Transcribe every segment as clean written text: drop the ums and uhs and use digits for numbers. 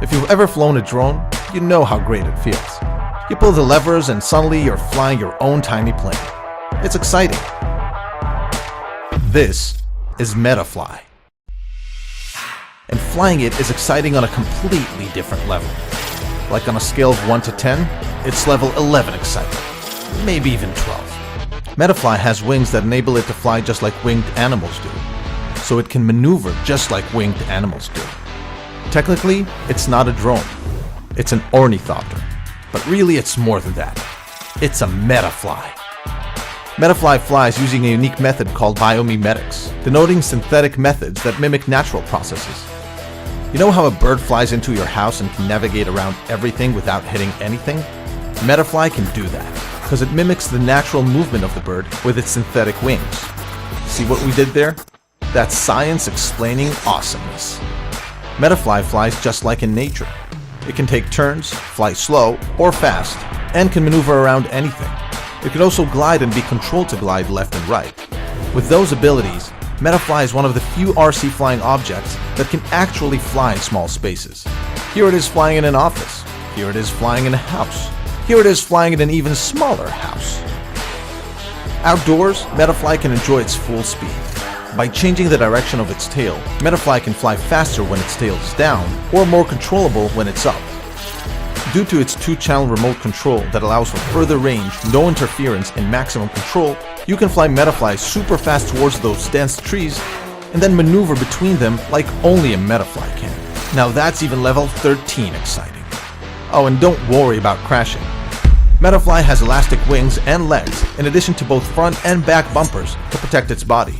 If you've ever flown a drone, you know how great it feels. You pull the levers and suddenly you're flying your own tiny plane. It's exciting. This is MehtaFly. And flying it is exciting on a completely different level. Like on a scale of 1 to 10, it's level 11 exciting. Maybe even 12. MehtaFly has wings that enable it to fly just like winged animals do. So it can maneuver just like winged animals do. Technically, it's not a drone. It's an ornithopter. But really it's more than that. It's a MehtaFly. MehtaFly flies using a unique method called biomimetics, denoting synthetic methods that mimic natural processes. You know how a bird flies into your house and can navigate around everything without hitting anything? MehtaFly can do that, because it mimics the natural movement of the bird with its synthetic wings. See what we did there? That's science explaining awesomeness. MehtaFly flies just like in nature. It can take turns, fly slow or fast, and can maneuver around anything. It can also glide and be controlled to glide left and right. With those abilities, MehtaFly is one of the few RC flying objects that can actually fly in small spaces. Here it is flying in an office. Here it is flying in a house. Here it is flying in an even smaller house. Outdoors, MehtaFly can enjoy its full speed. By changing the direction of its tail, MehtaFly can fly faster when its tail is down, or more controllable when it's up. Due to its 2-channel remote control that allows for further range, no interference, and maximum control, you can fly MehtaFly super fast towards those dense trees, and then maneuver between them like only a MehtaFly can. Now that's even level 13 exciting. Oh, and don't worry about crashing. MehtaFly has elastic wings and legs, in addition to both front and back bumpers to protect its body.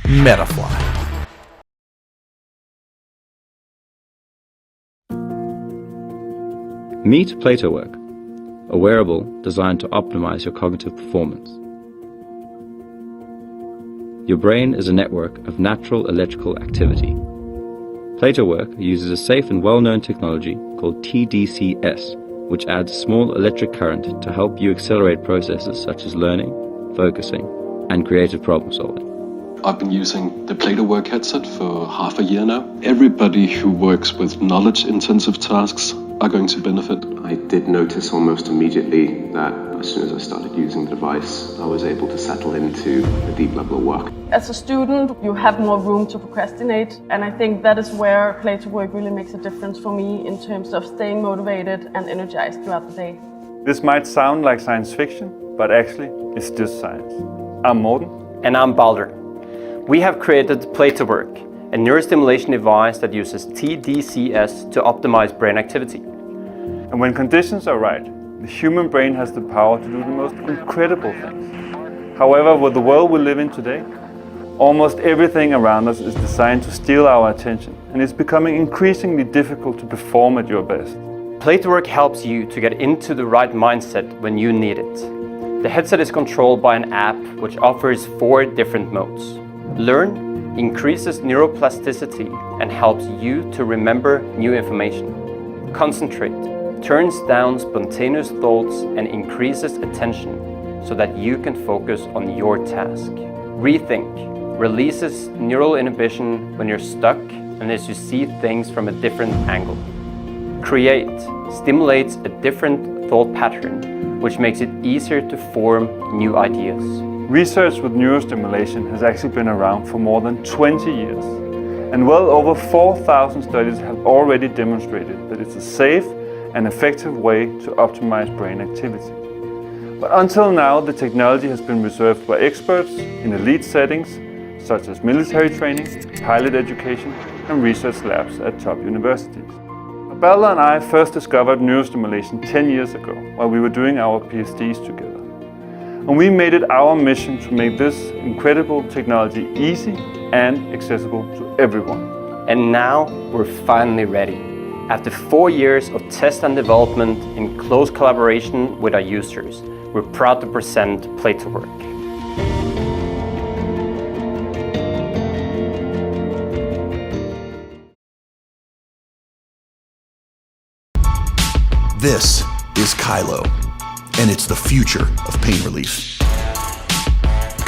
MehtaFly. Meet Platework, a wearable designed to optimize your cognitive performance. Your brain is a network of natural electrical activity. Platework uses a safe and well-known technology called TDCS, which adds small electric current to help you accelerate processes such as learning, focusing, and creative problem solving. I've been using the Platework headset for half a year now. Everybody who works with knowledge-intensive tasks are going to benefit. I did notice almost immediately that as soon as I started using the device, I was able to settle into a deep level of work. As a student, you have more room to procrastinate, and I think that is where Platework really makes a difference for me in terms of staying motivated and energized throughout the day. This might sound like science fiction, but actually it's just science. I'm Morten. And I'm Balder. We have created Platework, a neurostimulation device that uses TDCS to optimize brain activity. And when conditions are right, the human brain has the power to do the most incredible things. However, with the world we live in today, almost everything around us is designed to steal our attention, and it's becoming increasingly difficult to perform at your best. Platework helps you to get into the right mindset when you need it. The headset is controlled by an app which offers 4 different modes. Learn increases neuroplasticity and helps you to remember new information. Concentrate turns down spontaneous thoughts and increases attention so that you can focus on your task. Rethink releases neural inhibition when you're stuck and lets you see things from a different angle. Create stimulates a different thought pattern, which makes it easier to form new ideas. Research with neurostimulation has actually been around for more than 20 years, and well over 4,000 studies have already demonstrated that it's a safe and effective way to optimize brain activity. But until now, the technology has been reserved by experts in elite settings, such as military training, pilot education, and research labs at top universities. Balder and I first discovered neurostimulation 10 years ago while we were doing our PhDs together. And we made it our mission to make this incredible technology easy and accessible to everyone. And now we're finally ready. After 4 years of test and development in close collaboration with our users, we're proud to present Platework. This is Kylo, and it's the future of pain relief.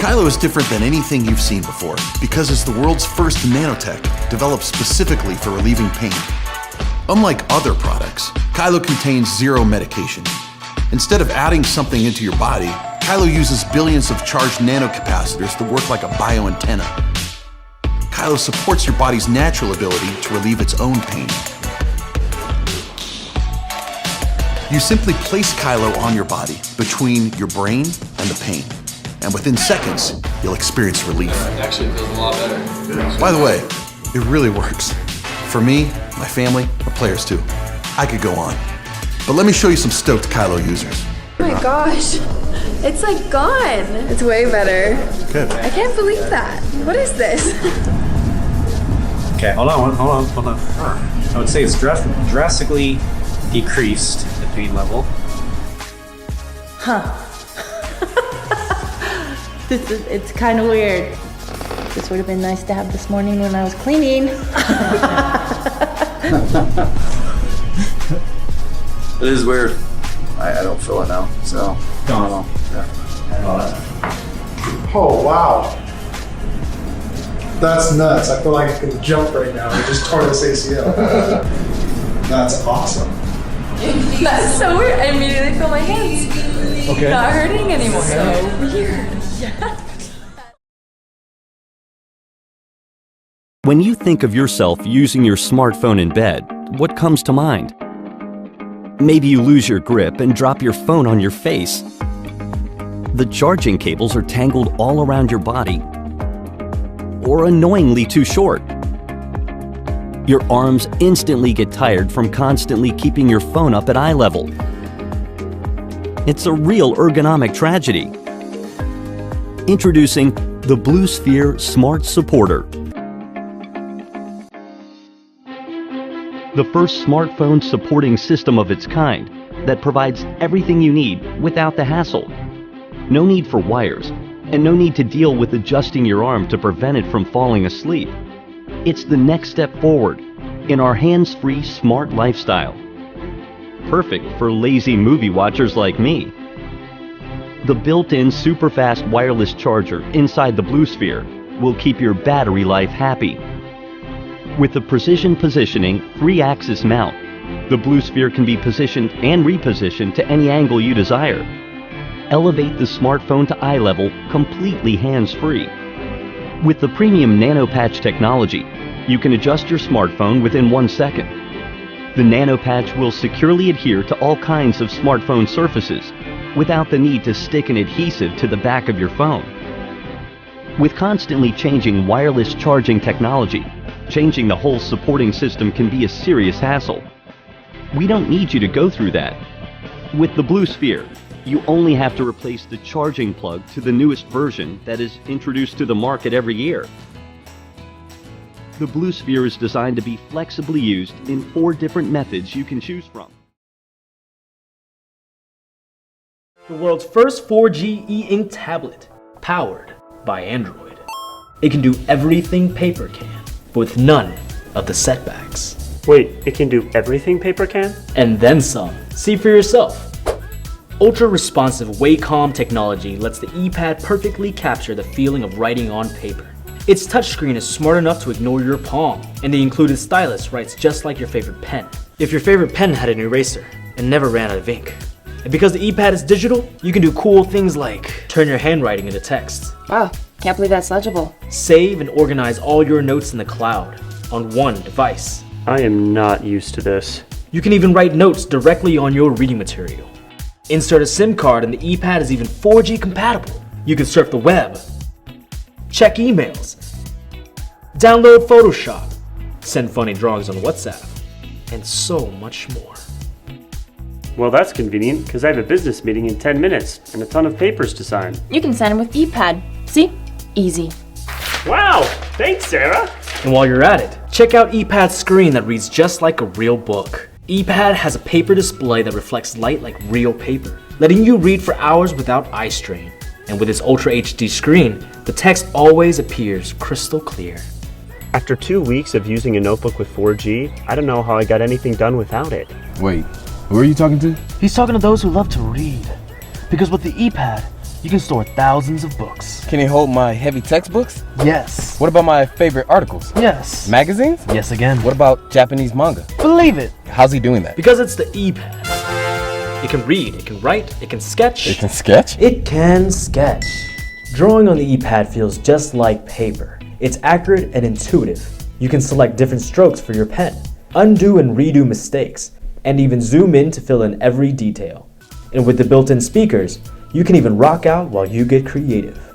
Kylo is different than anything you've seen before because it's the world's first nanotech developed specifically for relieving pain. Unlike other products, Kylo contains zero medication. Instead of adding something into your body, Kylo uses billions of charged nanocapacitors that work like a bioantenna. Kylo supports your body's natural ability to relieve its own pain. You simply place Kylo on your body, between your brain and the pain. And within seconds, you'll experience relief. It actually feels a lot better. By the way, it really works. For me, my family, the players too. I could go on. But let me show you some stoked Kylo users. Oh my gosh, it's like gone. It's way better. Good. I can't believe that. What is this? Okay, hold on. I would say it's drastically decreased the pain level. Huh. It's kind of weird. This would have been nice to have this morning when I was cleaning. It is weird. I don't feel it now, so I don't know. Oh, wow. That's nuts. I feel like I can jump right now. I just tore this ACL. That's awesome. That's so weird. I immediately feel my hands not hurting anymore. So weird. Yeah. When you think of yourself using your smartphone in bed, what comes to mind? Maybe you lose your grip and drop your phone on your face. The charging cables are tangled all around your body, or annoyingly too short. Your arms instantly get tired from constantly keeping your phone up at eye level. It's a real ergonomic tragedy. Introducing the Blue Sphere Smart Supporter. The first smartphone supporting system of its kind that provides everything you need without the hassle. No need for wires, and no need to deal with adjusting your arm to prevent it from falling asleep. It's the next step forward in our hands-free smart lifestyle. Perfect for lazy movie watchers like me. The built-in super-fast wireless charger inside the Blue Sphere will keep your battery life happy. With the precision positioning 3-axis mount, the Blue Sphere can be positioned and repositioned to any angle you desire. Elevate the smartphone to eye level completely hands-free. With the premium Nano Patch technology, you can adjust your smartphone within 1 second. The Nano Patch will securely adhere to all kinds of smartphone surfaces without the need to stick an adhesive to the back of your phone. With constantly changing wireless charging technology, changing the whole supporting system can be a serious hassle. We don't need you to go through that. With the Blue Sphere, you only have to replace the charging plug to the newest version that is introduced to the market every year. The Blue Sphere is designed to be flexibly used in 4 different methods you can choose from. The world's first 4G e-ink tablet, powered by Android. It can do everything paper can, but with none of the setbacks. Wait, it can do everything paper can? And then some. See for yourself. Ultra-responsive Wacom technology lets the EPad perfectly capture the feeling of writing on paper. Its touchscreen is smart enough to ignore your palm, and the included stylus writes just like your favorite pen. If your favorite pen had an eraser and never ran out of ink. And because the EPad is digital, you can do cool things like turn your handwriting into text. Wow, can't believe that's legible. Save and organize all your notes in the cloud on one device. I am not used to this. You can even write notes directly on your reading material. Insert a SIM card and the EPad is even 4G compatible. You can surf the web, check emails, download Photoshop, send funny drawings on WhatsApp, and so much more. Well, that's convenient, because I have a business meeting in 10 minutes and a ton of papers to sign. You can sign them with EPad. See? Easy. Wow! Thanks, Sarah! And while you're at it, check out EPad's screen that reads just like a real book. EPad has a paper display that reflects light like real paper, letting you read for hours without eye strain. And with its Ultra HD screen, the text always appears crystal clear. After 2 weeks of using a notebook with 4G, I don't know how I got anything done without it. Wait, who are you talking to? He's talking to those who love to read. Because with the EPad, You can store thousands of books. Can it hold my heavy textbooks? Yes. What about my favorite articles? Yes. Magazines? Yes again. What about Japanese manga? Believe it. How's he doing that? Because it's the EPad. It can read, it can write, it can sketch. It can sketch? It can sketch. Drawing on the EPad feels just like paper. It's accurate and intuitive. You can select different strokes for your pen, undo and redo mistakes, and even zoom in to fill in every detail. And with the built-in speakers, you can even rock out while you get creative.